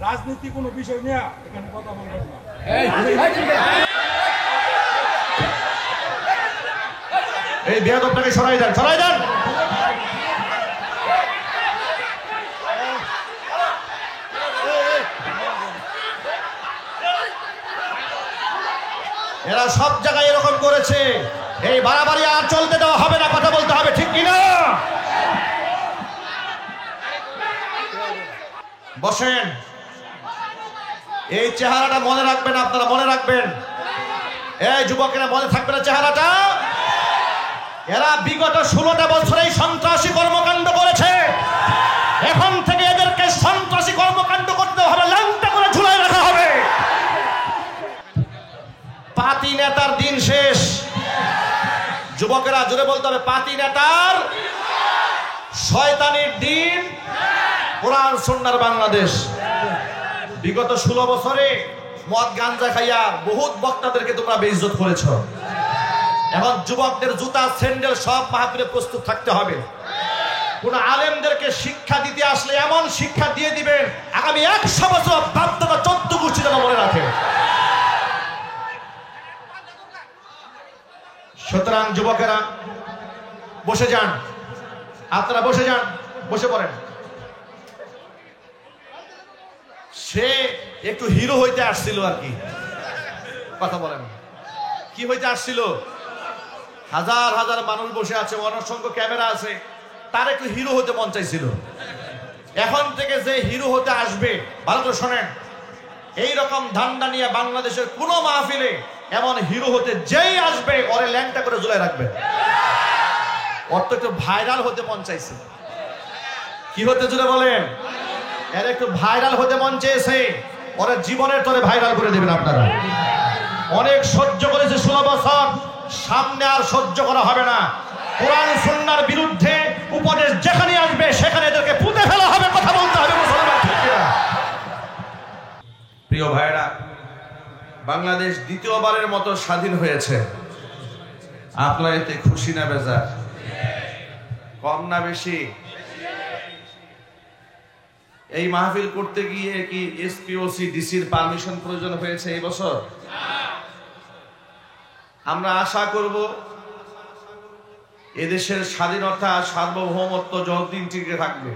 রাজনীতি কোনো বিষয় নিয়ে এখানে কথা বলবেন না। এই বেয়াদবটাকে সরাই দেন, সরাই দেন। এরা সব জায়গায় এরকম করেছে। এই বাড়াবাড়ি আর চলতে দেওয়া হবে না, কথা বলতে হবে, ঠিক কিনা? বসেন। এই চেহারাটা মনে রাখবেন, আপনারা মনে রাখবেন। এই যুবকেরা মনে থাকবে না চেহারাটা? এরা বিগত 16টা বছরে সন্ত্রাসী কর্মকাণ্ড করেছে। এখন থেকে এদেরকে সন্ত্রাসী কর্মকাণ্ড করতে হবে, ল্যাংটা করে ঝুলাই রাখা হবে। পাতি নেতার দিন শেষ। যুবকেরা জোরে বলতে হবে, পাতি নেতার শয়তানির দিন কোরআন সুন্নাহর বাংলাদেশ। বিগত 16 বছরে মদ গাঞ্জা খাইয়া বহুত বক্তাদেরকে তোমরা বেইজ্জত করেছো। এখন যুবকদের জুতা স্যান্ডেল সব মাহফিলে প্রস্তুত থাকতে হবে। কোন আলেমদেরকে শিক্ষা দিতে আসলে এমন শিক্ষা দিয়ে দিবেন আগামী 100 বছর বাপদাদা 14 গোষ্ঠী যেন মনে রাখে। সুতরাং যুবকেরা বসে যান, আপনারা বসে যান, বসে পড়েন। সে একটু হিরো হইতে আসছিল আর কি, কথা বলেন। কি হইতে আসছিল? হাজার হাজার মানুষ বসে আছে, অসংখ্য ক্যামেরা আছে, তার একটু হিরো হতে মন চাইছিল। এখন থেকে যে হিরো হতে আসবে, ভালো করে শোনেন, এইরকম ধান্দা নিয়ে বাংলাদেশের কোন মাহফিলে এমন হিরো হতে যেই আসবে ওরে ল্যাংটা করে ঝুলাই রাখবে। ওর তো একটু ভাইরাল হতে মন চাইছে। কি হতে জুড়ে বলেন? এর একটু ভাইরাল হতে মন চেয়েছে, ওরা জীবনের তরে ভাইরাল করে দেবেন আপনারা। অনেক সহ্য করেছে 16 বছর, সামনে আর সহ্য করা হবে না। কোরআন সুন্নাহর বিরুদ্ধে উপদেশ যেখানে আসবে সেখানে এদেরকে পুঁতে ফেলা হবে, কথা বলতে হবে মুসলমান। প্রিয় ভাইরা, বাংলাদেশ দ্বিতীয়বারের মতো স্বাধীন হয়েছে। আপনারা এতে খুশি না বেজার? কম না বেশি? এই মাহফিল করতে গিয়ে কি এসপিওসি ডিসির পারমিশন প্রয়োজন হয়েছে এই বছর? আমরা আশা করব এদেশের স্বাধীনতা সার্বভৌমত্ব যতদিন টিকে থাকবে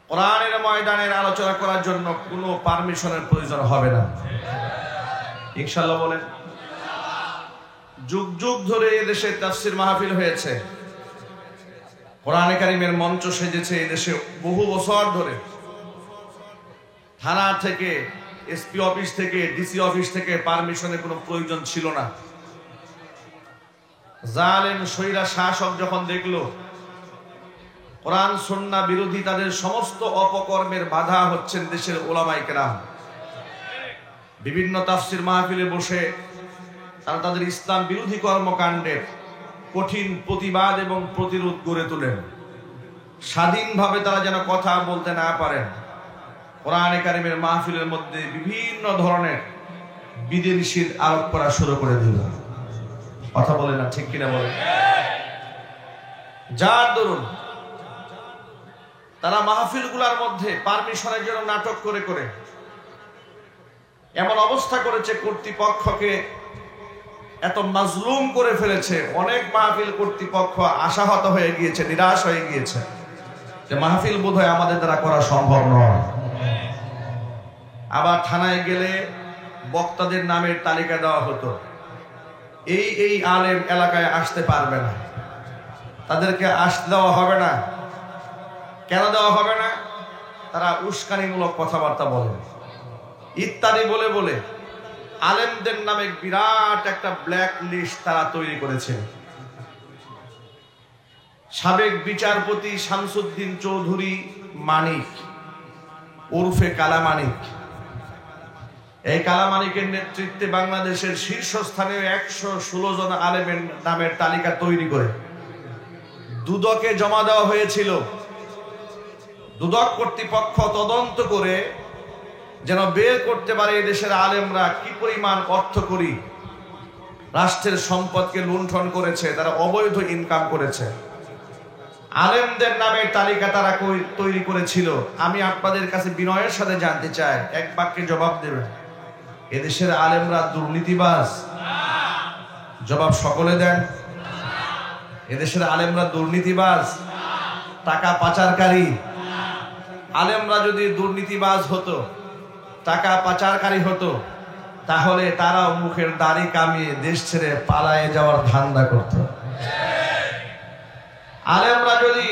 কোরআনের ময়দানের আলোচনা করার জন্য কোনো পারমিশনের প্রয়োজন হবে না, ইনশাআল্লাহ বলেন। যুগ যুগ ধরে এদেশে তাফসীর মাহফিল হয়েছে, কোরআনে কারিমের মঞ্চ সেজেছে এদেশে বহু বছর ধরে। থানা থেকে, এসপি অফিস থেকে, ডিসি অফিস থেকে পারমিশনের কোনো প্রয়োজন ছিল না। জালেম স্বৈরা শাসক যখন দেখলো কোরআন সুন্নাহ বিরোধী তাদের সমস্ত অপকর্মের বাধা হচ্ছেন দেশের উলামায়ে কেরাম, বিভিন্ন তাফসীর মাহফিলে বসে তারা তাদের ইসলাম বিরোধী কর্মকাণ্ডের কঠিন প্রতিবাদ এবং প্রতিরোধ গড়ে তোলেন। স্বাধীনভাবে তারা যেন কথা বলতে না পারেন, কোরআনে কারিমের মাহফিলের মধ্যে বিভিন্ন ধরনের বিধিনিষেধ আরোপ করা শুরু করে দিল। কথা বলে না, ঠিক কিনা বলে? যার দরুন তারা মাহফিলগুলোর মধ্যে পারমিশনের জন্য নাটক করে করে এমন অবস্থা করেছে, কর্তৃপক্ষকে এত মাজলুম করে ফেলেছে। অনেক মাহফিল কর্তৃপক্ষ আশাহত হয়ে গিয়েছে, নিরাশ হয়ে গিয়েছে যে মাহফিল বোধহয় আমাদের দ্বারা করা সম্ভব নয়। আবার থানায় গেলে বক্তাদের নামের তালিকা দেওয়া হতো, এই আলেম এলাকায় আসতে পারবে না, তাদেরকে আসতে দেওয়া হবে না। কেন দেওয়া হবে না? তারা উস্কানিমূলক কথাবার্তা বলে ইত্যাদি বলে বলে আলেমদের নামে বিরাট একটা ব্ল্যাক লিস্ট তারা তৈরি করেছে। সাবেক বিচারপতি শামসুদ্দিন চৌধুরী মানিক ওরফে কালামানিক, এই কালামানিকের নেতৃত্বে বাংলাদেশের শীর্ষস্থানীয় 116 জন আলেমের নামের তালিকা তৈরি করে দুদকে জমা দেওয়া হয়েছিল। দুদক কর্তৃপক্ষ তদন্ত করে যেন বের করতে পারে এদেশের আলেমরা কি পরিমাণ অর্থ করি রাষ্ট্রের সম্পদকে লুণ্ঠন করেছে, তারা অবৈধ ইনকাম করেছে। আলেমদের নামে তালিকা তারা তৈরি করেছিল। আমি আপনাদের কাছে বিনয়ের সাথে জানতে চাই, এক বাক্যে জবাব দেবেন, এদেশের আলেমরা দুর্নীতিবাজ? জবাব সকলে দেন। এদেশের আলেমরা দুর্নীতিবাজ, টাকা পাচারকারী? আলেমরা যদি দুর্নীতিবাজ হতো, টাকা পাচারকারী হতো, তাহলে তারা মুখের দাড়ি কামিয়ে দেশ ছেড়ে পালায়ে যাওয়ার ধান্দা করত। আলেমরা যদি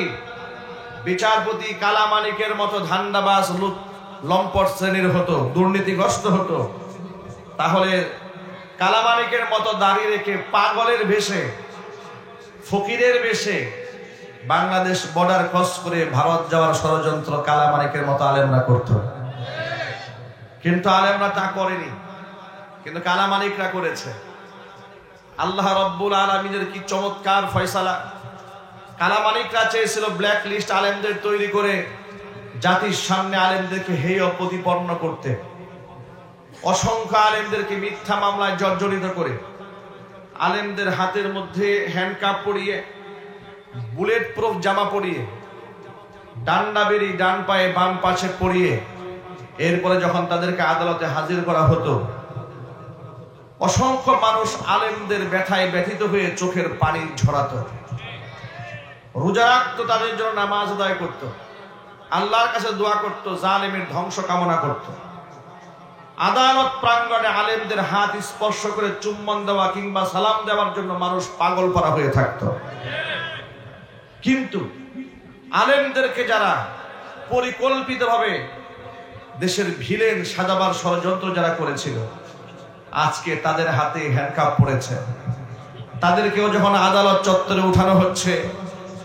বিচারপতি কালামানিকের মতো ধান্দাবাজ লম্পট শ্রেণীর হতো, দুর্নীতিগ্রস্ত হতো, তাহলে কালামানিকের মতো দাড়ি রেখে পাগলের বেশে, ফকিরের বেশে বাংলাদেশ বর্ডার ক্রস করে ভারত যাওয়ার ষড়যন্ত্র কালামানিকের মতো আলেমরা করত। কিন্তু আলেমরা তা করেনি, কিন্তু কালামানিকরা করেছে। আল্লাহ রব্বুল আলামিনের কি চমৎকার ফয়সালা! কালামানিকরা চেয়েছিল ব্ল্যাক লিস্ট আলেমদের তৈরি করে জাতির সামনে আলেমদেরকে হেয় প্রতিপন্ন করতে, অসংখ্য আলেমদেরকে মিথ্যা মামলায় জর্জরিত করে, আলেমদের হাতের মধ্যে হ্যান্ডকাপ পরিয়ে, বুলেট প্রুফ জামা পরিয়ে, ডান্ডা বেরি ডান পায়ে বাম পাশে পরিয়ে, এরপরে যখন তাদেরকে আদালতে হাজির করা হতো, অসংখ্য মানুষ আলেমদের ব্যথায় ব্যথিত হয়ে চোখের পানি ঝরাতো, রোজা রাখতো, তাদের জন্য নামাজ আদায় করত, আল্লাহর কাছে দোয়া করত, জালেমের ধ্বংস কামনা করত। আদালত প্রাঙ্গণে আলেমদের হাত স্পর্শ করে চুম্বন দেওয়া কিংবা সালাম দেওয়ার জন্য মানুষ পাগল করা হয়ে থাকত। কিন্তু আলেমদেরকে যারা পরিকল্পিতভাবে দেশের ভিলেন সাজাবার ষড়যন্ত্র যারা করেছিল, আজকে তাদের হাতে হ্যান্ডকাপ পড়েছে। তাদেরকেও যখন আদালত চত্বরে উঠানো হচ্ছে,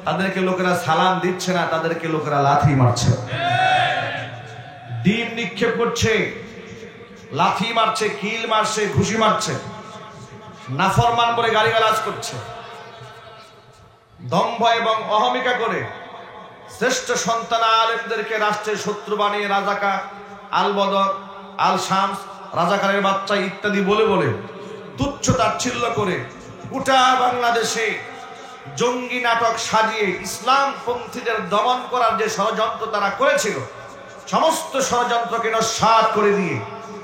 তাদেরকে লোকেরা সালাম দিচ্ছে না, তাদেরকে লোকেরা লাথি মারছে, ডিম নিক্ষেপ করছে, লাথি মারছে, কিল মারছে, ঘুষি মারছে, নাফরমান বলে গালিগালাজ করছে, দম্ভ এবং অহমিকা করে শ্রেষ্ঠ সন্তান আলেমদেরকে রাষ্ট্রের শত্রু বানিয়ে রাজাকা, আল বদর, আল শামস, রাজাকারের বাচ্চা ইত্যাদি বলে বলে তুচ্ছ তাচ্ছিল্য করে গোটা বাংলাদেশে জঙ্গি নাটক সাজিয়ে ইসলামপন্থীদের দমন করার যে ষড়যন্ত্র তারা করেছিল, সমস্ত ষড়যন্ত্রকে নস্যাৎ করে দিয়ে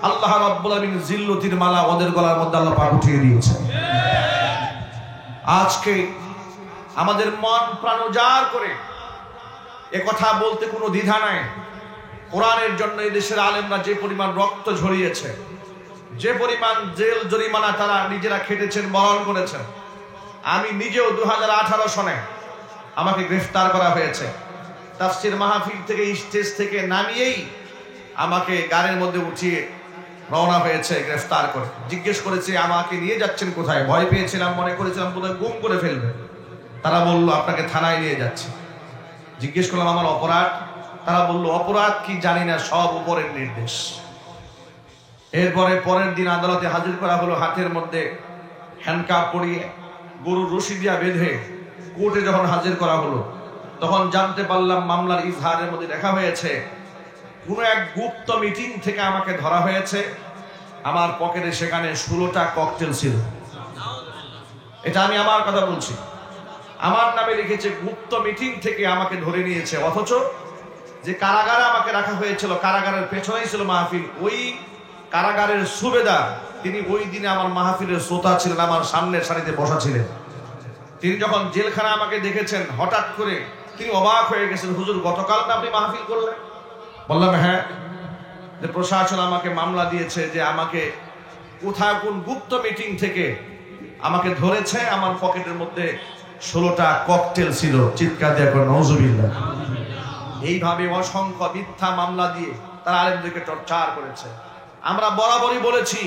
আল্লাহ রাব্বুল আলামিন জিল্লতির মালা ওদের গলার মধ্যে আল্লাহ পাক উঠিয়ে দিয়েছে। আজকে আমাদের মন প্রাণ উজাড় করে এ কথা বলতে কোনো দ্বিধা নাই, কোরআনের জন্য এই দেশের আলেমরা যে পরিমাণ রক্ত ঝরিয়েছে, যে পরিমাণ জেল জরিমানা তারা নিজেরা খেটেছেন, বরণ করেছেন। আমি নিজেও 2018 সনে আমাকে গ্রেফতার করা হয়েছে, তাফসীর মাহফিল থেকে স্টেজ থেকে নামিয়েই আমাকে গাড়ির মধ্যে উঠিয়ে রওনা হয়েছে গ্রেফতার করে। জিজ্ঞেস করেছে আমাকে নিয়ে যাচ্ছেন কোথায়? ভয় পেয়েছিলাম, মনে করেছিলাম বোধহয় গুম করে ফেলবে। তারা বলল আপনাকে থানায় নিয়ে যাচ্ছে। জিজ্ঞেস করলাম আমার অপরাধ? তারা বলল অপরাধ কি জানি না, সব উপরের নির্দেশ। এরপরে পরের দিন আদালতে হাজির করা হলো, হাতের মধ্যে হ্যান্ডকাপ পরিয়ে গরুর রশি দিয়া বেঁধে কোর্টে যখন হাজির করা হলো, তখন জানতে পারলাম মামলার ইজহারের মধ্যে দেখা হয়েছে কোন এক গুপ্ত মিটিং থেকে আমাকে ধরা হয়েছে। আমার পকেটে সেখানে 16টা ককটেল ছিল। এটা আমি আমার কথা বলছি, আমার নামে লিখেছে গুপ্ত মিটিং থেকে আমাকে ধরে নিয়েছে। অথচ যে কারাগারে আমাকে রাখা হয়েছিল, কারাগারের পেছনেই ছিল মাহফিল, ওই কারাগারের সুবেদার তিনি ওই দিনে আমার মাহফিলের শ্রোতা ছিলেন, আমার সামনের সারিতে বসা ছিলেন। তিনি যখন জেলখানা আমাকে দেখেছেন, হঠাৎ করে তিনি অবাক হয়ে গেছেন, হুজুর গতকাল না আপনি মাহফিল করলেন? বললাম হ্যাঁ। যে প্রশাসন আমাকে মামলা দিয়েছে যে আমাকে কোথায় কোন গুপ্ত মিটিং থেকে আমাকে ধরেছে, আমার পকেটের মধ্যে 16টা ককটেল ছিল। চিৎকার দিয়ে করে নওজুবিল্লাহ। এইভাবে অসংখ্য মিথ্যা মামলা দিয়ে তারা আলেমদেরকে টর্চার করেছে। আমরা বরাবরই বলেছি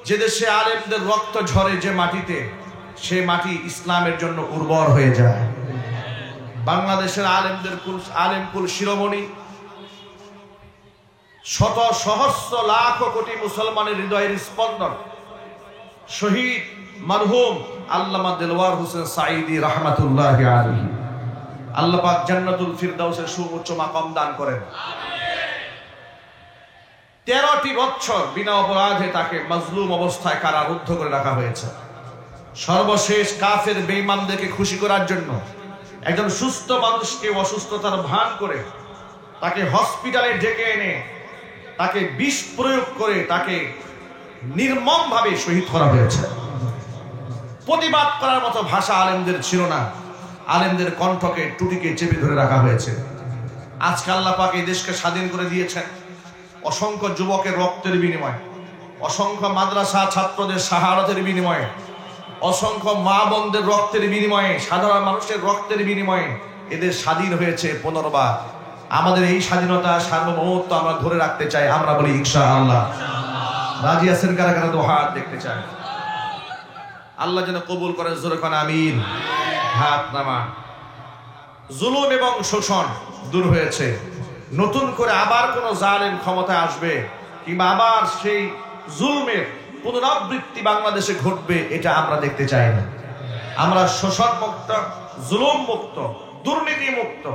যে দেশে আলেমদের রক্ত ঝরে যে মাটিতে, সে মাটি ইসলামের জন্য উর্বর হয়ে যায়। বাংলাদেশের আলেম কুল শিরোমণি, শত সহস্র লাখ কোটি মুসলমানের হৃদয়ের স্পন্দন, শহীদ মরহুম আল্লামা দেলওয়ার হোসেন সাঈদী রাহমাতুল্লাহি আলাইহি, আল্লাহ পাক জান্নাতুল ফিরদাউসের সুউচ্চ মাকাম দান করেন। 13টি বছর বিনা অপরাধে তাকে মাজলুম অবস্থায় কারারুদ্ধ করে রাখা হয়েছে। সর্বশেষ কাফের বেঈমানদেরকে খুশি করার জন্য একজন সুস্থ মানুষকে অসুস্থতার ভান করে তাকে হসপিটালে ডেকে এনে তাকে বিষ প্রয়োগ করে তাকে নির্মমভাবে শহীদ করা হয়েছে। প্রতিবাদ করার মতো ভাষা আলেমদের ছিল না, আলেমদের কণ্ঠকে টুটিকে চেপে ধরে রাখা হয়েছে। আজকে আল্লাহ পাক এই দেশকে স্বাধীন করে দিয়েছেন অসংখ্য যুবকের রক্তের বিনিময়ে, অসংখ্য মাদ্রাসা ছাত্রদের শাহাদাতের বিনিময়ে, অসংখ্য মা বোনদের রক্তের বিনিময়ে, সাধারণ মানুষের রক্তের বিনিময়ে এদের স্বাধীন হয়েছে পুনর্বার। আমাদের এই স্বাধীনতা সার্বভৌমত্ব আমরা ধরে রাখতে চাই। আমরা বলি ইনশাআল্লাহ। রাজি আছেন কারা কারা? তো হাত দেখতে চাই। আল্লাহ যেন কবুল করেন, জোরে কোন আমিন। হাত নামা। জুলুম এবং শোষণ দূর হয়েছে, নতুন করে আবার কোন জালেম ক্ষমতায় আসবে কিংবা আবার সেই জুলুমের পুনরাবৃত্তি বাংলাদেশে ঘটবে, এটা আমরা দেখতে চাই না। আমরা শোষণ মুক্ত, জুলুম মুক্ত, দুর্নীতি মুক্ত,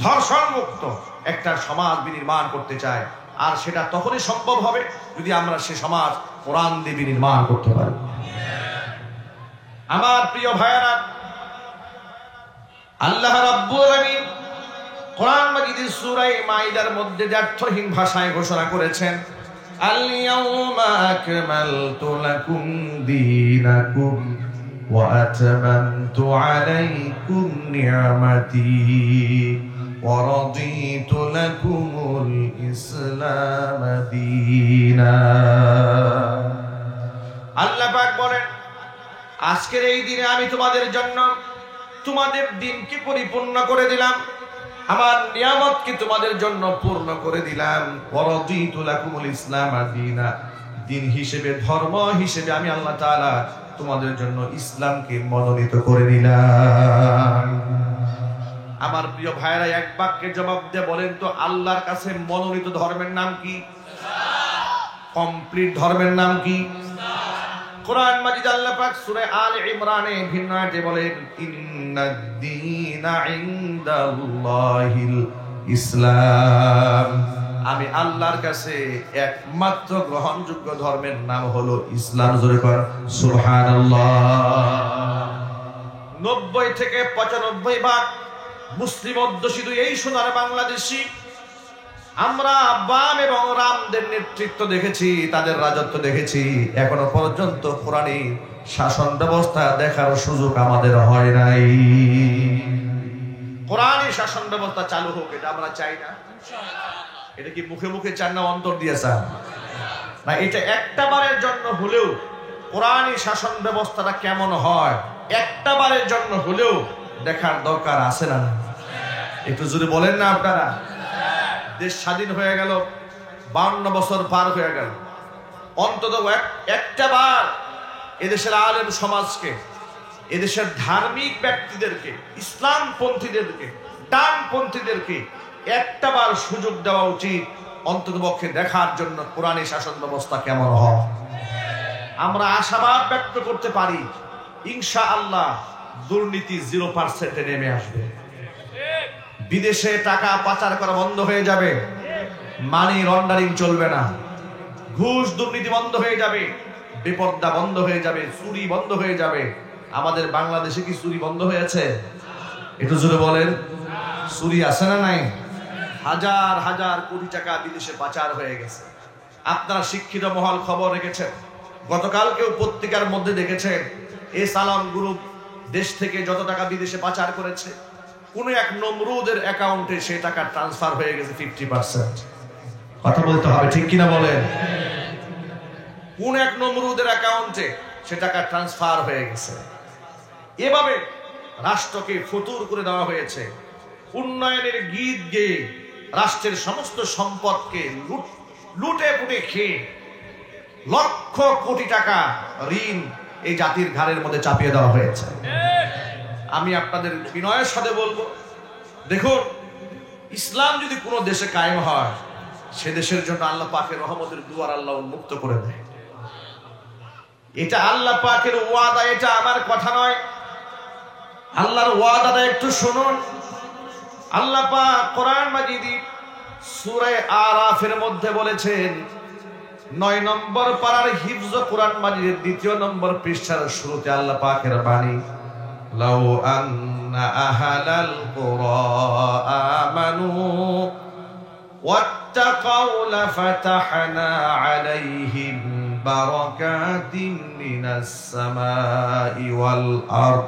ধর্ষণ মুক্ত একটা সমাজ বিনির্মাণ করতে চাই। আর সেটা তখনই সম্ভব হবে যদি আমরা সে সমাজ কোরআন দিয়ে বিনির্মাণ করতে পারি। আমার প্রিয় ভাইয়েরা, আল্লাহ রাব্বুল আলামিন কোরআন মাজিদের সূরা মাইদার মধ্যে দ্ব্যর্থহীন ভাষায় ঘোষণা করেছেন, আল ইয়াউমা আকমালতু লাকুম দীনাকুম ওয়া আতমামতু আলাইকুম নি'মাতি ওয়া রাদিতু লাকুমুল ইসলাম দীনা। আল্লাহ পাক বলেন, আজকের এই দিনে আমি তোমাদের জন্য তোমাদের দিনকে পরিপূর্ণ করে দিলাম, আমার নিয়ামতকে তোমাদের জন্য পূর্ণ করে দিলাম। ওয়ারাদিতু লাকুমুল ইসলাম দীনা, দিন হিসেবে, ধর্ম হিসেবে আমি আল্লাহ তাআলা তোমাদের জন্য ইসলামকে মনোনীত করে দিলাম। আমার প্রিয় ভাইরা, এক বাক্যে জবাব দিয়ে বলেন তো, আল্লাহর কাছে মনোনীত ধর্মের নাম কি? কমপ্লিট ধর্মের নাম কি? কোরআন মাজিদ আল্লাহ পাক সূরা আলে ইমরানে ভিন্ন আয়াতে বলেন, ইন্নাদ-দীনা ইনদাল্লাহিল ইসলাম, আমি আল্লাহর কাছে একমাত্র গ্রহণযোগ্য ধর্মের নাম হলো ইসলাম। জোরে কর সুবহানাল্লাহ। 90 থেকে 95% মুসলিম অধ্যুষিত এই সোনার বাংলাদেশী আমরা বাম এবং রামদের নেতৃত্ব দেখেছি, তাদের রাজত্ব দেখেছি, এখনো পর্যন্ত কোরআনী শাসন ব্যবস্থা দেখার সুযোগ আমাদের হয় নাই। কোরআনী শাসন ব্যবস্থা চালু হোক, এটা আমরা চাই না। এটা কি মুখে মুখে চান না অন্তর দিয়ে চান? না, এটা একটা বারের জন্য হলেও কোরআনী শাসন ব্যবস্থাটা কেমন হয় একটা বারের জন্য হলেও দেখার দরকার আছে না? একটু জোরে বলেন না আপনারা। দেশ স্বাধীন হয়ে গেল, 52 বছর পার হয়ে গেল, অন্তত একটা বার এদেশের আলেম সমাজকে, এদেশের ধার্মিক ব্যক্তিদেরকে, ইসলাম পন্থীদেরকে, ডানপন্থীদেরকে একটা বার সুযোগ দেওয়া উচিত অন্ততপক্ষে দেখার জন্য কোরআনী শাসন ব্যবস্থা কেমন হয়। আমরা আশাবাদ ব্যক্ত করতে পারি ইনশাআল্লাহ দুর্নীতি 0% নেমে আসবে, বিদেশে টাকা পাচার করা বন্ধ হয়ে যাবে, মানি লন্ডারিং চলবে না, ঘুষ দুর্নীতি বন্ধ হয়ে যাবে, বেপরদা বন্ধ হয়ে যাবে, চুরি বন্ধ হয়ে যাবে। আমাদের বাংলাদেশে কি চুরি বন্ধ হয়েছে? একটু জোরে বলেন। চুরি আছে না নাই? হাজার হাজার কোটি টাকা বিদেশে পাচার হয়ে গেছে। আপনারা শিক্ষিত মহল খবর রেখেছেন, গতকালকেও পত্রিকার মধ্যে দেখেছেন এ সালাম গ্রুপ দেশ থেকে যত টাকা বিদেশে পাচার করেছে, কোন এক নমরুদের অ্যাকাউন্টে সে টাকা ট্রান্সফার হয়ে গেছে 50%। কথা বলতে হবে, ঠিক কিনা বলেন? কোন এক নমরুদের অ্যাকাউন্টে সে টাকা ট্রান্সফার হয়ে গেছে। এভাবে রাষ্ট্রকে ফতুর করে দেওয়া হয়েছে। উন্নয়নের গীত গেয়ে রাষ্ট্রের সমস্ত সম্পদকে লুটে পুটে খেয়ে লক্ষ কোটি টাকা ঋণ এই জাতির ঘাড়ের মধ্যে চাপিয়ে দেওয়া হয়েছে। আমি আপনাদের বিনয়ের সাথে বলবো, দেখুন, ইসলাম যদি কোনো দেশে কায়েম হয়, সে দেশের জন্য আল্লাহ পাকের রহমতের দুয়ার আল্লাহ উন্মুক্ত করে দেয়। এটা আল্লাহ পাকের ওয়াদা, এটা আমার কথা নয়। আল্লাহর ওয়াদাটা একটু শুনুন। আল্লাহ পাক কোরআন মাজিদে সূরা আরাফের মধ্যে বলেছেন, 9 নম্বর পারার হিফজ কোরআন মাজিদের 2 নম্বর পৃষ্ঠার শুরুতে আল্লাহ পাকের বাণী, লাউ আন্না আহলাল কুরা আমানু ওয়াত্তাকাউ লাফাতাহনা আলাইহিম বারাকাতিন মিনাস সামাই ওয়াল আরদ।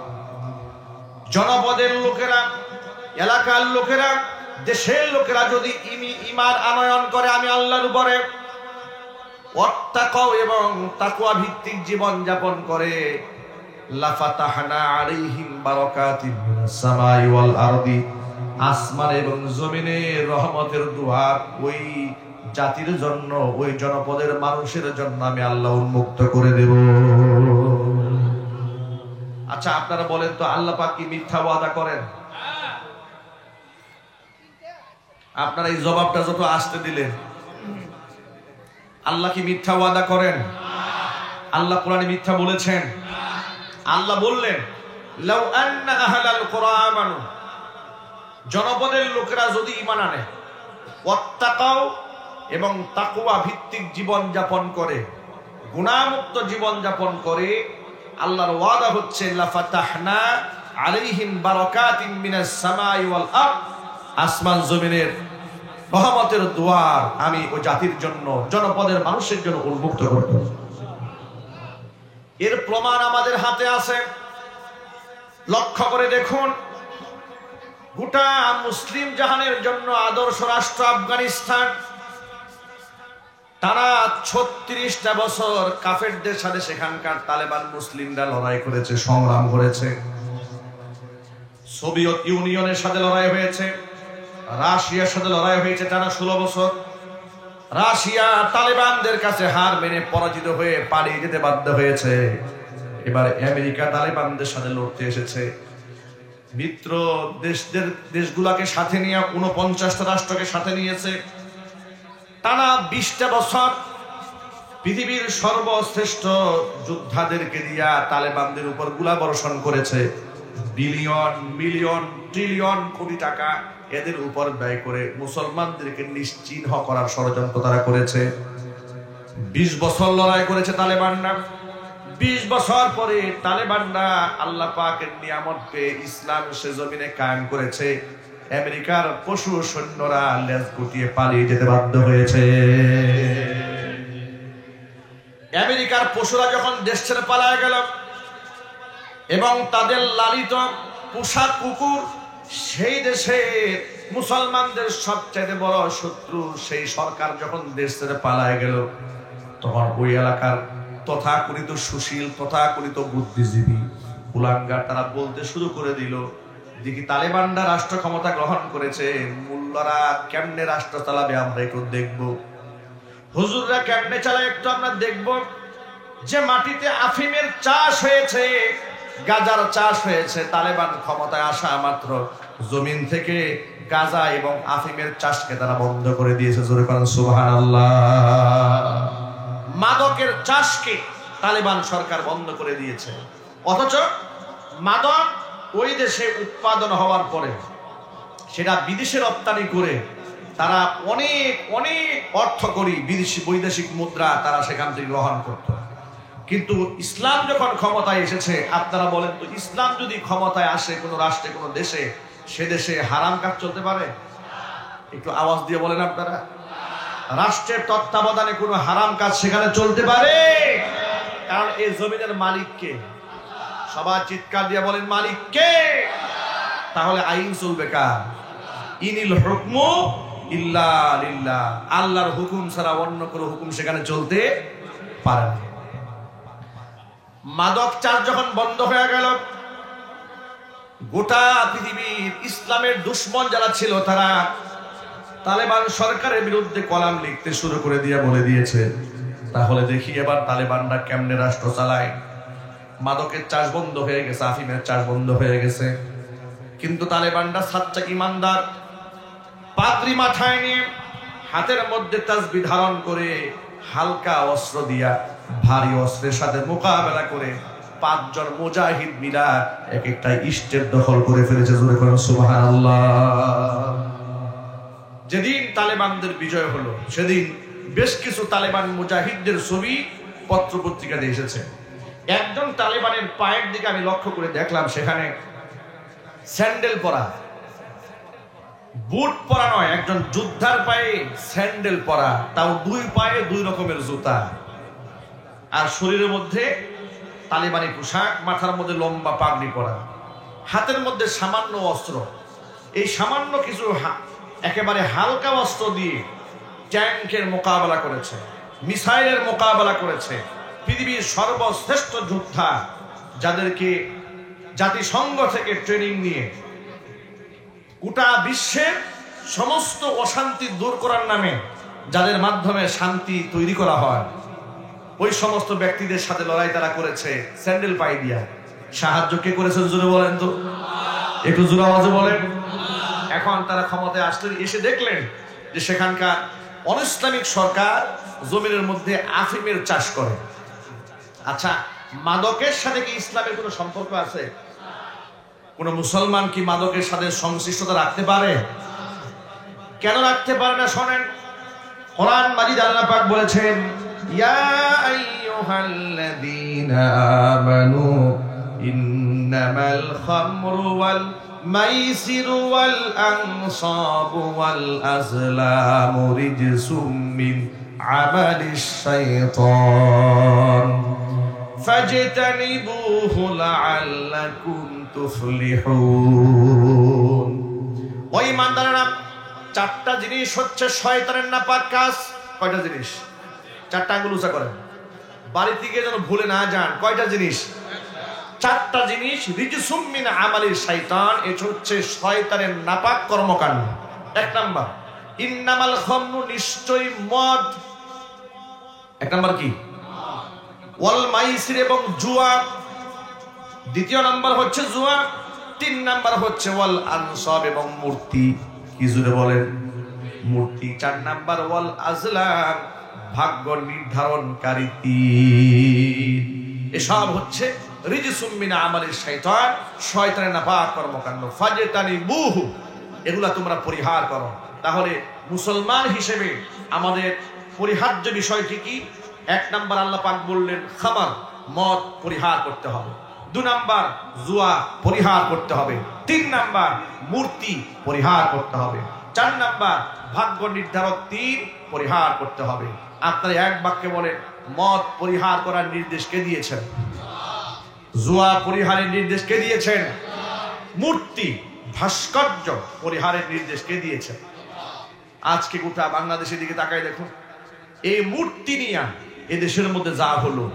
জনপদের লোকেরা, এলাকার লোকেরা, দেশের লোকেরা যদি ঈমান আনয়ন করে আমি আল্লাহর উপরে, ওয়াত্তাকাউ এবং তাকওয়া ভিত্তিক জীবন যাপন করে, লাফাতাহনা আলাইহিম বারাকাতিন মিনাস সামাই ওয়াল আরদি, আসমান এবং জমিনের রহমতের দুয়ার ওই জাতির জন্য, ওই জনপদের মানুষের জন্য আমি আল্লাহ উন্মুক্ত করে দেব। আচ্ছা আপনারা বলেন তো, আল্লাহ পাক কি মিথ্যা ওয়াদা করেন? আপনারা এই জবাবটা যত আসতে দিলেন, আল্লাহ কি মিথ্যা ওয়াদা করেন? আল্লাহ কোরআনে মিথ্যা বলেছেন? আল্লাহ বললেন লাউ আন্না আহলাল কুরা আমানু, জনপদের লোকেরা যদি ঈমান আনে, ওয়াত্তাকাউ এবং তাকওয়া ভিত্তিক জীবন যাপন করে, গুনাহমুক্ত জীবন যাপন করে, আল্লাহর ওয়াদা হচ্ছে লাফাতাহনা আলাইহিম বারাকাতিন মিনাস সামাই ওয়াল আরদ, আসমান জমিনের রহমতের দুয়ার আমি ওই জাতির জন্য, জনপদের মানুষের জন্য উন্মুক্ত করব। এর প্রমাণ আমাদের হাতে আছে। লক্ষ্য করে দেখুন, গোটা মুসলিম জাহানের জন্য আদর্শ রাষ্ট্র আফগানিস্তান টানা ৩৬টা বছর কাফেরদের সাথে সেখানকার তালেবান মুসলিমরা লড়াই করেছে, সংগ্রাম করেছে। সোভিয়েত ইউনিয়নের সাথে লড়াই হয়েছে, রাশিয়ার সাথে লড়াই হয়েছে টানা ১৬ বছর। রাশিয়া তালেবানদের কাছে হার মেনে পরাজিত হয়ে পালিয়ে যেতে বাধ্য হয়েছে। এবার আমেরিকা তালেবানদের সাথে লড়তে এসেছে। মিত্র দেশগুলাকে সাথে নিয়ে ৪৯টা রাষ্ট্রকে সাথে নিয়েছে। টানা ২০টা বছর পৃথিবীর সর্বশ্রেষ্ঠ যোদ্ধাদেরকে দিয়া তালেবানদের উপর গোলাবর্ষণ করেছে। বিলিয়ন, মিলিয়ন, ট্রিলিয়ন কোটি টাকা এদের উপর ব্যয় করে মুসলমানদেরকে নিশ্চিহ্ন করার ষড়যন্ত্র তারা করেছে। ২০ বছর লড়াই করেছে তালেবানরা। ২০ বছর পরে তালেবানরা আল্লাহ পাকের নিয়ামত পেয়ে ইসলাম সে জমিনে কায়েম করেছে। আমেরিকার পশু সৈন্যরা লেজ গুটিয়ে পালিয়ে যেতে বাধ্য হয়েছে। আমেরিকার পশুরা যখন দেশ ছেড়ে পালায় গেল এবং তাদের লালিত পোষা কুকুর সেই দেশের মুসলমানদের সবচেয়ে বড় শত্রু সেই সরকার যখন দেশ ছেড়ে পালায় গেল, তখন ওই এলাকার তথাকথিত সুশীল, তথাকথিত বুদ্ধিজীবী কুলাঙ্গার তারা বলতে শুরু করে দিল, দেখি তালেবানরা রাষ্ট্র ক্ষমতা গ্রহণ করেছে, মোল্লারা কেমনে রাষ্ট্র চালাবে আমরা একটু দেখবো, হুজুররা কেমনে চালায় একটু আমরা দেখবো। যে মাটিতে আফিমের চাষ হয়েছে, গাজার চাষ হয়েছে, তালেবান ক্ষমতায় আসা মাত্র জমিন থেকে গাজা এবং আফিমের চাষকে তারা বন্ধ করে দিয়েছে। জোরে বলেন সুবহানাল্লাহ। মাদকের চাষকে তালেবান সরকার বন্ধ করে দিয়েছে। অথচ মাদক ওই দেশে উৎপাদন হওয়ার পরে সেটা বিদেশে রপ্তানি করে তারা অনেক অনেক অর্থ করি বিদেশি বৈদেশিক মুদ্রা তারা সেখান থেকে গ্রহণ করত। কিন্তু ইসলাম যখন ক্ষমতায় এসেছে, আপনারা বলেন তো, ইসলাম যদি ক্ষমতায় আসে কোনো রাষ্ট্রে, কোনো দেশে, সে দেশে হারাম কাজ চলতে পারে? একটু আওয়াজ দিয়ে বলেন আপনারা। রাষ্ট্রের তত্ত্বাবধানে কোনো হারাম কাজ সেখানে চলতে পারে? কারণ এই জমিনের মালিক কে? সবাই চিৎকার দিয়ে বলেন মালিক কে? তাহলে আইন চলবে কার? ইনিল হুকমু ইল্লা লিল্লাহ। আল্লাহর হুকুম ছাড়া অন্য কোনো হুকুম সেখানে চলতে পারে না। মাদক চাষ যখন বন্ধ হয়ে গেল, গোটা পৃথিবীর ইসলামের দুশ্মন যারা ছিল তারা তালেবান সরকারের বিরুদ্ধে কলাম লিখতে শুরু করে দিয়ে বলে দিয়েছে, তাহলে দেখি এবার তালেবানরা কেমনে রাষ্ট্র চালায়। মাদকের চাষ বন্ধ হয়ে গেছে, আফিমের চাষ বন্ধ হয়ে গেছে, কিন্তু তালেবানরা সাচ্চা ইমানদার, পাগড়ি মাথায় নিয়ে হাতের মধ্যে তাসবিহ ধারণ করে হালকা অস্ত্র দিয়া ভারী অস্ত্রের সাথে মোকাবেলা করে 5 জন মুজাহিদ মিলা এক একটা স্টেট দখল করে ফেলেছে। জোরে বলেন সুবহানাল্লাহ। যেদিন তালেবানদের বিজয় হলো সেদিন বেশ কিছু তালেবান মুজাহিদদের ছবি পত্র পত্রিকাতে এসেছে। একজন তালেবানের পায়ের দিকে আমি লক্ষ্য করে দেখলাম, সেখানে স্যান্ডেল পরা, বুট পরা নয়, একজন যোদ্ধার পায়ে স্যান্ডেল পরা, তাও দুই পায়ে দুই রকমের জুতা, আর শরীরের মধ্যে তালেবানি পোশাক, মাথার মধ্যে লম্বা পাগড়ি পরা, হাতের মধ্যে সামান্য অস্ত্র। এই সামান্য কিছু একেবারে হালকা অস্ত্র দিয়ে ট্যাঙ্কের মোকাবেলা করেছে, মিসাইলের মোকাবেলা করেছে। পৃথিবীর সর্বশ্রেষ্ঠ যোদ্ধা, যাদেরকে জাতিসংঘ থেকে ট্রেনিং নিয়ে গোটা বিশ্বের সমস্ত অশান্তি দূর করার নামে যাদের মাধ্যমে শান্তি তৈরি করা হয়, ওই সমস্ত ব্যক্তিদের সাথে লড়াই তারা করেছে স্যান্ডেল পায়ে দিয়া। সাহায্য কে করেছে জোরে বলেন তো, একটু জোরে আওয়াজে বলেন। এখন তারা ক্ষমতায় আসলেন, এসে দেখলেন যে সেখানকার অনিসলামিক সরকার জমিনের মধ্যে আফিমের চাষ করে। আচ্ছা, মাদকের সাথে কি ইসলামের কোনো সম্পর্ক আছে? কোন মুসলমান কি মাদকের সাথে সংশ্লিষ্টতা রাখতে পারে? কেন রাখতে পারে না শোনেন। কোরআন মাজিদ আল্লাহ পাক বলেছেন, ইয়া আইয়ুহাল্লাযীনা আমানু ইন্নামাল খামরু ওয়াল মাইসিরু ওয়াল আনসাবু ওয়াল আজলামু রিজসুম মিন আমালিশ শাইতান ফাজতানিবুহু লাআল্লাকুম তুফলিহুন। ওই ইমানদারেরা, চারটা জিনিস হচ্ছে শয়তানের নাপাক কাজ। কয়টা জিনিস? চারটা আঙ্গুল উঁচা করেন, বাড়ি থেকে যেন ভুলে না যান। কয়টা জিনিস? চারটা জিনিস। রিজসুম মিন আমালিশ শাইতান, এটা হচ্ছে শয়তানের নাপাক কর্মকাণ্ড। এক নাম্বার, ইন্নামাল খামরু, নিশ্চয়ই মদ। এক নাম্বার কি? ওয়াল মাইসির, এবং জুয়া। দ্বিতীয় নাম্বার হচ্ছে জুয়া। তিন নাম্বার হচ্ছে ওয়াল আনসাব, এবং মূর্তি। কি জুড়ে বলেন? মূর্তি। চার নাম্বার ওয়াল আজলাম, ভাগ্য নির্ধারণকারী তীর। এসব হচ্ছে রিজসুম মিন আমালিশ শাইতান, শয়তানের নাপাক কর্মকাণ্ড। ফাজতানিবুহু, এগুলা তোমরা পরিহার করো। তাহলে মুসলমান হিসেবে আমাদের পরিহার্য বিষয়টি কি? এক নাম্বার আল্লাহ পাক বললেন খামার, মদ পরিহার করতে হবে। দুই নাম্বার জুয়া পরিহার করতে হবে। তিন নাম্বার মূর্তি পরিহার করতে হবে। চার নাম্বার ভাগ্য নির্ধারক তীর পরিহার করতে হবে। আপনারা এক বাক্যে বলেন, মদ পরিহার করার নির্দেশ কে দিয়েছেন? জুয়া পরিহারের নির্দেশ কে দিয়েছেন? মূর্তি ভাস্কর্য পরিহারের নির্দেশ কে দিয়েছেন? আজকে গোটা বাংলাদেশের দিকে তাকাই দেখুন, এই মূর্তি নিয়ে এদেশের মধ্যে যা হলো,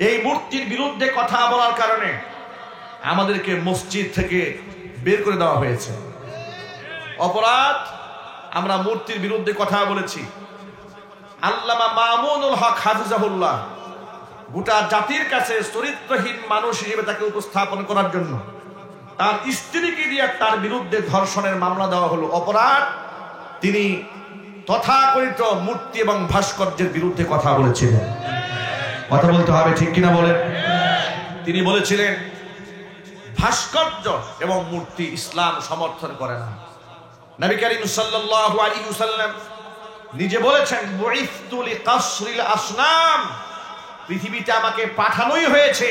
এই মূর্তির বিরুদ্ধে কথা বলার কারণে আমাদেরকে মসজিদ থেকে বের করে দেওয়া হয়েছে। অপরাধ, আমরা মূর্তির বিরুদ্ধে কথা বলেছি। আল্লামা মামুনুল হক হাফিজাহুল্লাহ গোটা জাতির কাছে চরিত্রহীন মানুষ হিসেবে তাকে উপস্থাপন করার জন্য তার স্ত্রীকে দিয়ে তার বিরুদ্ধে ধর্ষণের মামলা দেওয়া হলো। অপরাধ, তিনি তথাকথিত মূর্তি এবং ভাস্কর্যের বিরুদ্ধে কথা বলেছিলেন। কথা বলতে হবে, ঠিক কিনা বলেন? তিনি বলেছিলেন ভাস্কর্য এবং মূর্তি ইসলাম সমর্থন করে না। নবী করিম সাল্লাল্লাহু আলাইহি ওয়াসাল্লাম নিজে বলেছেন, বুইসতু লিকাসরিল আসনাম, পৃথিবীতে আমাকে পাঠানোই হয়েছে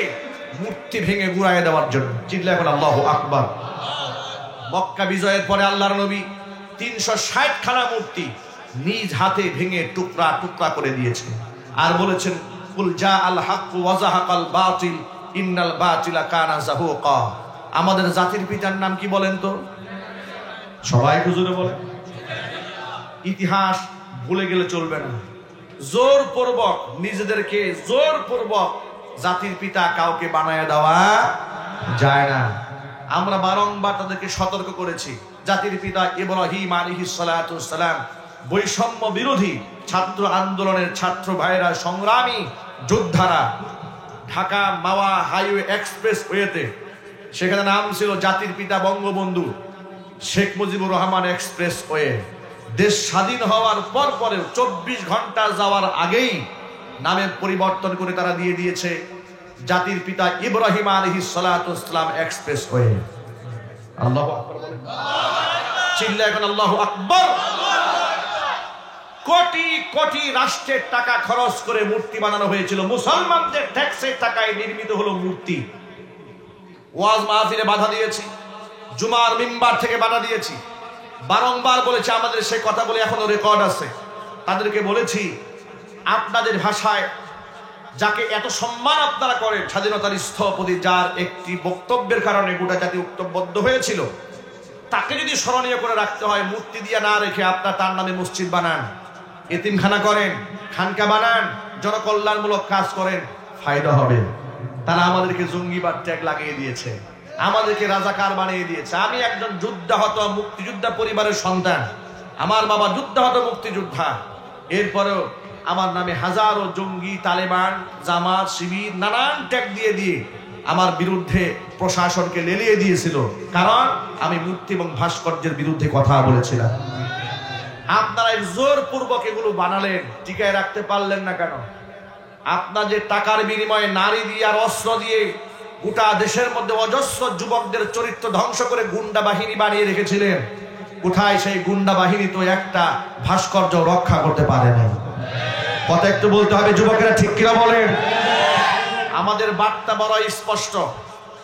মূর্তি ভেঙে গুড়াইয়ে দেওয়ার জন্য। চিল্লায় বলেন আল্লাহু আকবার। মক্কা বিজয়ের পরে আল্লাহর নবী 360 খানা মূর্তি নিজ হাতে ভেঙে টুকরা টুকরা করে দিয়েছেন, আর বলেছেন কুল জা আল হক ওয়া যাহাকাল বাতিল ইন্নাল বাতিলা কানা যাহুকা। আমাদের জাতির পিতার নাম কি বলেন তো? সবাই হুজুরে বলেন। ইতিহাস ভুলে গেলে চলবে না। জোরপূর্বক নিজেদেরকে জোরপূর্বক জাতির পিতা কাউকে বানায় দেওয়া যায় না। আমরা বারংবার তাদেরকে সতর্ক করেছি। জাতির পিতা ইব্রাহিম আলাইহিস সালাতু ওয়াস সালাম বৈষম্য বিরোধী ছাত্র আন্দোলনের ছাত্র ভাইরা, সংগ্রামী যোদ্ধারা ঢাকা মাওয়া হাইওয়ে এক্সপ্রেস ওয়েতে, সেখানে নাম ছিল জাতির পিতা বঙ্গবন্ধু শেখ মুজিবুর রহমান এক্সপ্রেস ওয়ে। দেশ স্বাধীন হওয়ার পর পরেও 24 ঘন্টা যাওয়ার আগেই নামের পরিবর্তন করে তারা দিয়ে দিয়েছে জাতির পিতা ইব্রাহিম আলাইহিস সালাতু ওয়াস সালাম এক্সপ্রেস ওয়ে। আল্লাহু আকবার বলেন। চিল্লায় এখন আল্লাহু আকবার। কোটি কোটি রাষ্ট্রের টাকা খরচ করে মূর্তি বানানো হয়েছিল, মুসলমানদের ট্যাক্সের টাকায় নির্মিত হলো মূর্তি। ওয়াজ মাহফিলে বাধা দিয়েছি, জুমার মিম্বার থেকে বাধা দিয়েছি, বারংবার বলেছি, আমাদের সেই কথা বলে এখনো রেকর্ড আছে। তাদেরকে বলেছি, আপনাদের ভাষায় যাকে এত সম্মান আপনারা করেন, স্বাধীনতার স্থপতি, যার একটি বক্তব্যের কারণে গোটা জাতি ঐক্যবদ্ধ হয়েছিল, তাকে যদি স্মরণীয় করে রাখতে হয়, মূর্তি দিয়ে না রেখে আপনার তার নামে মসজিদ বানান, এতিমখানা করেন, খানকা বানান, জনকল্যাণমূলক কাজ করেন, ফায়দা হবে। তারা আমাদেরকে জঙ্গিবাদ ট্যাগ লাগিয়ে দিয়েছে, আমাদেরকে রাজাকার বানিয়ে দিয়েছে। আমি একজন যুদ্ধাহত মুক্তিযোদ্ধা পরিবারের সন্তান, আমার বাবা যুদ্ধাহত মুক্তিযোদ্ধা, এরপরেও আমার নামে হাজারো জঙ্গি, তালেবান, জামাত, শিবির নানান ট্যাগ দিয়ে দিয়ে আমার বিরুদ্ধে প্রশাসনকে লেলিয়ে দিয়েছিল, কারণ আমি মূর্তি এবং ভাস্কর্যের বিরুদ্ধে কথা বলেছিলাম। আপনারা জোরপূর্বক এগুলো বানালেন, টিকায় রাখতে পারলেন না কেন? আপনাদের টাকার বিনিময়ে নারী দিয়ে আর অস্ত্র দিয়ে গোটা দেশের মধ্যে অজস্র যুবকদের চরিত্র ধ্বংস করে গুন্ডা বাহিনী বানিয়ে রেখেছিলেন। কোথায় সেই গুন্ডা বাহিনী? তো একটা ভাস্কর্য রক্ষা করতে পারে না। কথা একটু বলতে হবে যুবকেরা, ঠিক কিনা বলেন? আমাদের বার্তা বড় স্পষ্ট,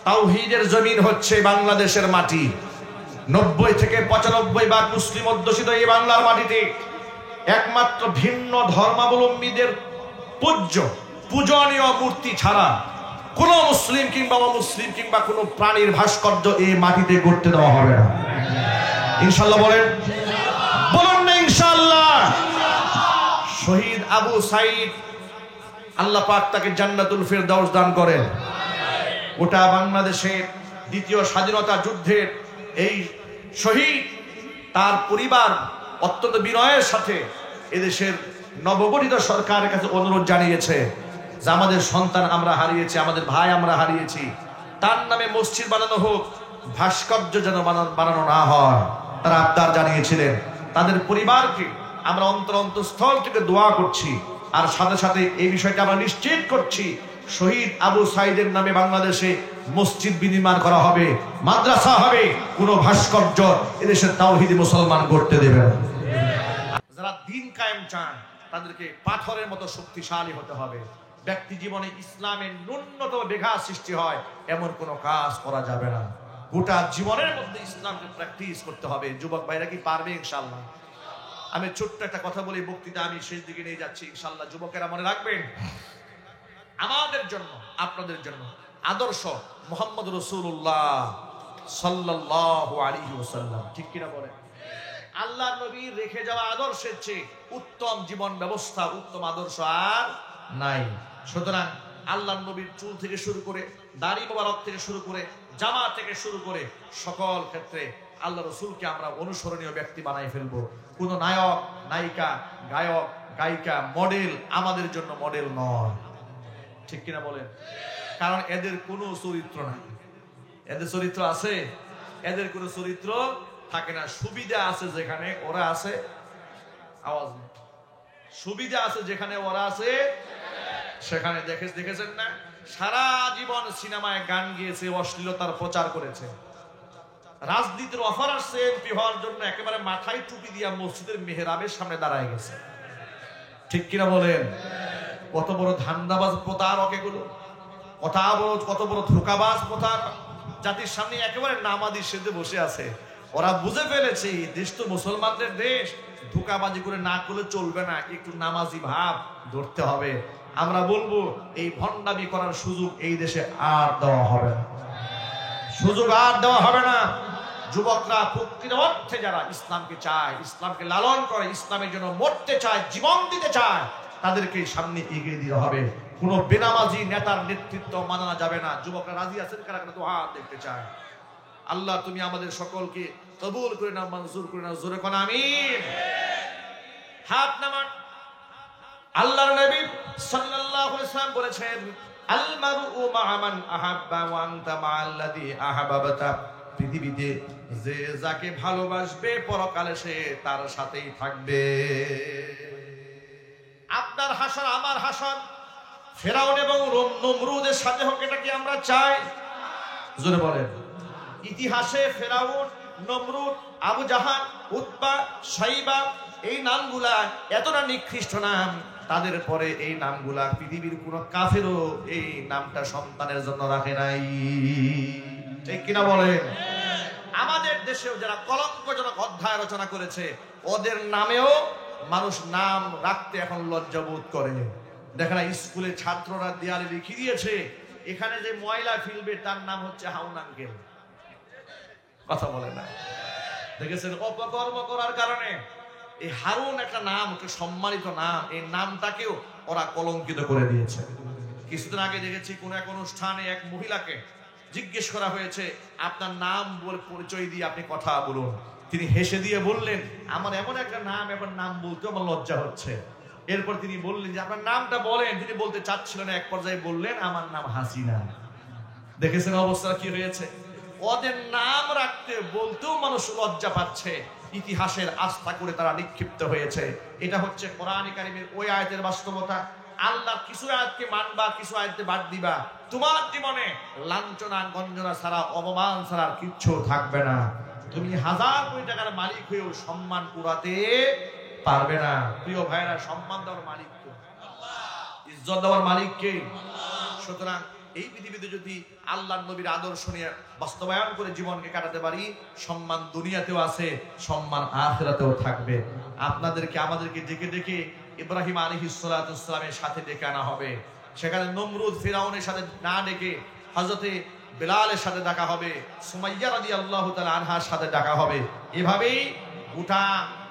তাওহীদের জমিন হচ্ছে বাংলাদেশের মাটি। 90 থেকে 95% মুসলিম অধ্যুষিত এই বাংলার মাটিতে একমাত্র ভিন্ন ধর্মাবলম্বীদের পূজনীয় মূর্তি ছাড়া কোন মুসলিম কিংবা অমুসলিম কিংবা কোন প্রাণীর ভাস্কর্য এই মাটিতে গড়তে দেওয়া হবে না। ইনশাআল্লাহ বলেন, বলুন না ইনশাআল্লাহ। শহীদ আবু সাইদ, আল্লাহ পাক তাকে জান্নাতুল ফেরদাউস দান করেন। গোটা বাংলাদেশের দ্বিতীয় স্বাধীনতা যুদ্ধের এই শহীদ, তার পরিবার অত্যন্ত বিনয়ের সাথে এদেশের নবগঠিত সরকারের কাছে অনুরোধ জানিয়েছে যে আমাদের সন্তান আমরা হারিয়েছি, আমাদের ভাই আমরা হারিয়েছি, তার নামে মসজিদ বানানো হোক, ভাস্কর্য যেন বানানো না হয়। তারা আবদার জানিয়েছিলেন। তাদের পরিবারকে আমরা অন্তরস্থল থেকে দোয়া করছি, আর সাথে সাথে এই বিষয়টা আমরা নিশ্চিত করছি, শহীদ আবু সাইদের নামে বাংলাদেশে মসজিদ বিনির্মাণ করা হবে, মাদ্রাসা হবে, কোনো ভাস্কর্য এদেশের তাওহীদি মুসলমান গড়তে দেবে না। যারা দিন কায়েম চান তাদেরকে পাথরের মতো শক্তিশালী হতে হবে। ব্যক্তি জীবনে ইসলামের ন্যূনতম ব্যাঘাত সৃষ্টি হয় এমন কোনো কাজ করা যাবে না। গোটা জীবনের মধ্যে ইসলামকে প্র্যাকটিস করতে হবে। যুবক ভাইরা কি পারবে? ইনশাআল্লাহ। আমি ছোট্ট একটা কথা বলি, বক্তৃতা আমি শেষ দিকে নিয়ে যাচ্ছি ইনশাআল্লাহ। যুবকেরা মনে রাখবেন, আমাদের জন্য, আপনাদের জন্য আদর্শ মুহাম্মদ রাসূলুল্লাহ সাল্লাল্লাহু আলাইহি ওয়াসাল্লাম, ঠিক কিনা বলেন? আল্লাহর নবীর রেখে যাওয়া আদর্শের চেয়ে উত্তম জীবন ব্যবস্থা, উত্তম আদর্শ আর নাই। সুতরাং আল্লাহর নবীর চুল থেকে শুরু করে, দাড়ি মোবারক থেকে শুরু করে, জামা থেকে শুরু করে সকল ক্ষেত্রে আল্লাহ রসুলকে আমরা অনুসরণীয় ব্যক্তি বানাই ফেলবো। কোন নায়ক, নায়িকা, গায়ক, গায়িকা, মডেল আমাদের জন্য মডেল নয়, ঠিক কিনা বলেন? কারণ এদের কোনো চরিত্র নাই। এদের চরিত্র আছে? এদের কোনো চরিত্র থাকে না। সুবিধা আছে যেখানে ওরা আছে, আওয়াজ নেই, সুবিধা আছে যেখানে ওরা আছে সেখানে। দেখেছেন না, সারা জীবন সিনেমায় গান গিয়েছে, অশ্লীলতার প্রচার করেছে, রাজনীতির অফার আসছে এমপি হওয়ার জন্য, একেবারে মাথায় টুপি দিয়া মসজিদের মেহরাবের সামনে দাঁড়ায় গেছে, ঠিক কিনা বলেন? কত বড় ধান্দাবাজ প্রতারক এগুলো, কত বড় ধোঁকাবাজ প্রতারক। জাতির সামনে একেবারে নামাজি সেজে বসে আছে। ওরা বুঝে ফেলেছে দেশ তো মুসলমানদের দেশ, ধোঁকাবাজি করে না করলে চলবে না, একটু নামাজি ভাব ধরতে হবে। আমরা বলবো এই ভণ্ডামি করার সুযোগ এই দেশে আর দেওয়া হবে না, সুযোগ আর দেওয়া হবে না। যুবকরা প্রকৃত অর্থে যারা ইসলামকে চায়, ইসলামকে লালন করে, ইসলামের জন্য মরতে চায়, জীবন দিতে চায়, তাদেরকে সামনে এগিয়ে দিতে হবে। কোন বেনামাজি নেতার নেতৃত্ব মানা যাবে না। যুবকরা রাজি আছেন? কারা কারা তো হাত দেখতে চায়? আল্লাহ তুমি আমাদের সকলকে কবুল করে নাও, মঞ্জুর করে নাও, জোরে কোন আমিন। হাত নামান। আল্লাহর নবী সাল্লাল্লাহু আলাইহি ওয়াসাল্লাম বলেছেন, আল মারউ মা'a মান আহাব্বা ওয়া আনতা মা'আল্লাযী আহাব্বাতা। পৃথিবীতে যে যাকে ভালোবাসবে পরকালে সে তার সাথেই থাকবে। আপনার হাসর আমার হাসর ফেরাউন এবং নমরুদের সাথে হোক, এটা কি আমরা চাই? জোরে বলেন। ইতিহাসে ফেরাউন, নমরুদ, আবু জাহাল, উতবা, শাইবা, এই নামগুলা এতটা নিকৃষ্ট নাম, তাদের পরে এই নামগুলা পৃথিবীর কোন কাফেরও এই নামটা সন্তানের জন্য রাখে নাই। ঠিক কিনা বলেন? আমাদের দেশেও যারা কলঙ্কজনক অধ্যায় রচনা করেছে, ওদের নামেও মানুষ নাম রাখতে এখন লজ্জাবোধ করে। দেখেন না, স্কুলে ছাত্ররা দেয়ালে লিখে দিয়েছে, এখানে যে ময়লা ফেলবে তার নাম হচ্ছে হাউন আঙ্কেল। কথা বলে না, দেখেছেন? অপকর্ম করার কারণে এই হারুন একটা নাম, একটা সম্মানিত নাম, এই নামটাকেও ওরা কলঙ্কিত করে দিয়েছে। কিছুদিন আগে দেখেছি কোন এক অনুষ্ঠানে এক মহিলাকে জিজ্ঞেস করা হয়েছে, আপনার নাম বলে পরিচয় দিয়ে আপনি কথা বলুন। তিনি হেসে দিয়ে বললেন, আমার এমন একটা নাম, এমন নাম বলতে আমার লজ্জা হচ্ছে। এরপর তিনি বললেন যে আপনার নামটা বলেন। তিনি বলতে চাচ্ছিলেন, এক পর্যায়ে বললেন, আমার নাম হাসিনা। দেখেছেন অবস্থা কি হয়েছে? ওদের নাম রাখতে বলতেও মানুষ লজ্জা পাচ্ছে, ইতিহাসের আস্থা করে তারা নিক্ষিপ্ত হয়েছে। এটা হচ্ছে কোরআনে কারিমের ওই আয়াতের বাস্তবতা। আল্লাহ কিছু আয়াতকে মানবা, কিছু আয়াতকে বাদ দিবা। তোমার জীবনে লাঞ্ছনা গঞ্জনা ছাড়া, অপমান ছাড়া কিচ্ছু থাকবে না। তুমি হাজার কোটি টাকার মালিক হয়েও সম্মান কুড়াতে পারবে না। প্রিয় ভাইরা, সম্মান দেওয়ার মালিক কে? ইজ্জত দেওয়ার মালিক কে? সুতরাং এই পৃথিবীতে যদি আল্লাহর নবীর আদর্শ নিয়ে বাস্তবায়ন করে জীবনকে কাটাতে পারি, সম্মান দুনিয়াতেও আছে, সম্মান আখিরাতেও থাকবে। আপনাদেরকে আমাদেরকে ডেকে ডেকে ইব্রাহিম আলাইহিস সালামের সাথে ডেকে আনা হবে। সেখানে নমরুদ ফিরাউনের সাথে না ডেকে হযরতে বেলালের সাথে ডাকা হবে, সুমাইয়া রাদিয়াল্লাহু তাআলা আনহার সাথে ডাকা হবে। এভাবেই গোটা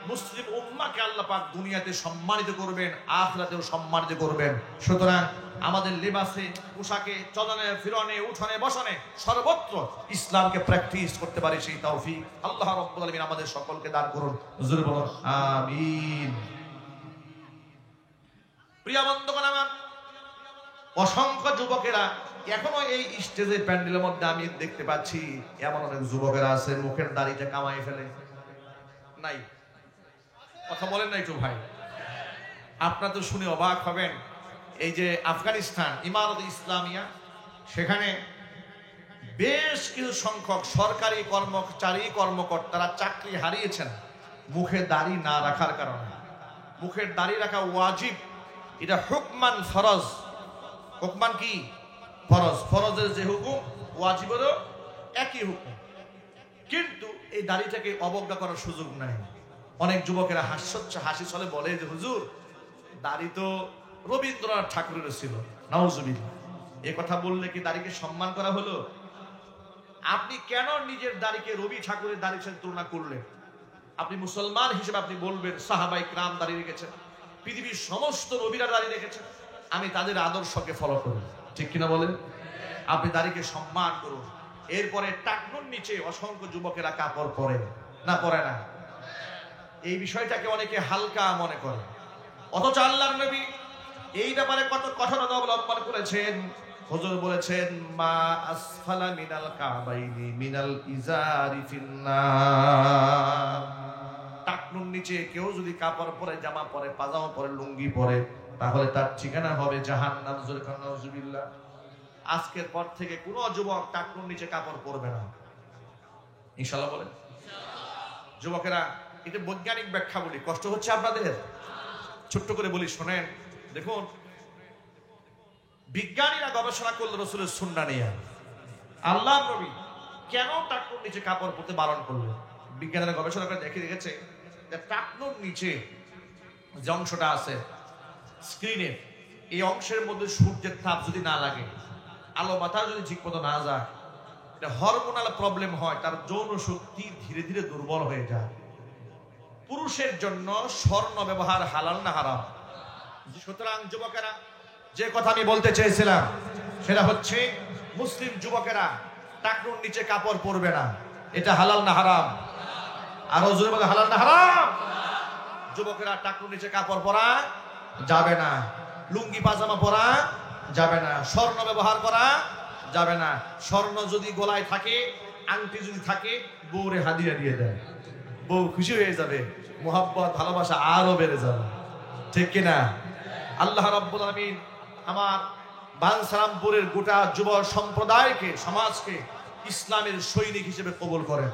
মুসলিম উম্মাহকে আল্লাহ পাক দুনিয়াতে সম্মানিত করবেন, আখিরাতেও সম্মানিত করবেন। সুতরাং আমাদের লিবাসে, পোশাকে, চলনে, ফিরনে, উঠনে, বসনে সর্বত্র ইসলামকে প্র্যাকটিস করতে পারি, সেই তৌফিক আল্লাহ রাব্বুল আলামিন আমাদের সকলকে দান করুন। হুজুর বলুন আমিন। প্রিয় বন্ধুগণ আমার, অসংখ্য যুবকেরা এখনো এই স্টেজের প্যান্ডেলের মধ্যে আমি দেখতে পাচ্ছি, এমন অনেক যুবকেরা আছে মুখের দাড়িটা কামাই ফেলে নাই। কথা বলেন না একটু ভাই? আপনারা তো শুনে অবাক হবেন, এই যে আফগানিস্তান ইমারত ইসলামিয়া, সেখানে বেশ কিছু সংখ্যক সরকারি কর্মচারী কর্মকর্তারা চাকরি হারিয়েছেন মুখে দাড়ি না রাখার কারণে। মুখের দাড়ি রাখা ওয়াজিব, এটা হুকমান ফরজ। হুকমান কি? ফরজ। ফরজের যে হুকুম, ওয়াজিবেরও একই হুকুম, কিন্তু এই দাড়িটাকে অবজ্ঞা করার সুযোগ নাই। অনেক যুবকেরা হাসি চলে বলে যে হুজুর, দাড়ি তো রবীন্দ্রনাথ ঠাকুরের ছিল। নাউজুবিল্লাহ। এই কথা বললে কি দাড়িকে সম্মান করা হলো? আপনি কেন নিজের দাড়িকে রবি ঠাকুরের দাড়ির সাথে তুলনা করলেন? আপনি মুসলমান হিসেবে আপনি বলবেন সাহাবায়ে কিরাম দাড়ি রেখেছেন, পৃথিবীর সমস্ত নবীরা দাড়ি রেখেছেন, আমি তাদের আদর্শকে ফলো করি। ঠিক কিনা বলেন? আপনি দাড়িকে সম্মান করুন। এরপরে টাকনুর নিচে অসংখ্য যুবকেরা কাপড় পরে না, পরে না। এই বিষয়টাকে অনেকে হালকা মনে করে, অথচ আল্লাহর নবী এই ব্যাপারে কত কঠোরতা অবলম্বন করেছেন। হুজুর বলেছেন, মা আসফালা মিনাল কাবাইনি মিনাল ইজারি ফিন্নার। টাকনুর নিচে কেউ যদি কাপড় পরে, জামা পরে, পাজামা পরে, লুঙ্গি পরে, তাহলে তার ঠিকানা হবে জাহান্নাম। নাউজুবিল্লাহ। আজকের পর থেকে কোনো যুবক টাকনুর নিচে কাপড় পরবে না, ইনশাআল্লাহ বলেন। যুবকেরা, এটা বৈজ্ঞানিক ব্যাখ্যা বলি, কষ্ট হচ্ছে আপনাদের? ছোট্ট করে বলি, শোনেন। দেখুন, বিজ্ঞানীরা গবেষণা করলো রাসূলের সুন্নাহ নিয়ে, আল্লাহর নবী কেন টাকনুর নিচে কাপড় পরতে বারণ করলেন। বিজ্ঞানীরা গবেষণা করে দেখেছে যে টাকনুর নিচে যে অংশটা আছে স্ক্রিনের, এই অংশের মধ্যে সূর্যের তাপ যদি না লাগে, আলো বাতাস যদি ঠিক মতো না যায়, এটা হরমোনাল প্রবলেম হয়, তার যৌন শক্তি ধীরে ধীরে দুর্বল হয়ে যায়। পুরুষের জন্য স্বর্ণ ব্যবহার হালাল না হারাম? সুতরাং যুবকেরা, যে কথা আমি বলতে চেয়েছিলাম সেটা হচ্ছে, মুসলিম যুবকেরা টাকনুর নিচে কাপড় পরবে না। এটা হালাল না হারাম? আরো জোরে বলে, হালাল না হারাম? যুবকেরা টাকনুর নিচে কাপড় পরা যাবে না, লুঙ্গি পাজামা পরা যাবে না, স্বর্ণ ব্যবহার করা যাবে না। স্বর্ণ যদি গলায় থাকে, আংটি যদি থাকে, বউরে হাদিয়া দিয়ে দেয়, বউ খুশি হয়ে যাবে, মোহাব্বত ভালোবাসা আরো বেড়ে যাবে। ঠিক কিনা? আল্লাহ রাব্বুল আলামিন আমার বানসারামপুরের গোটা যুব সম্প্রদায়কে, সমাজকে ইসলামের সৈনিক হিসেবে কবুল করেন।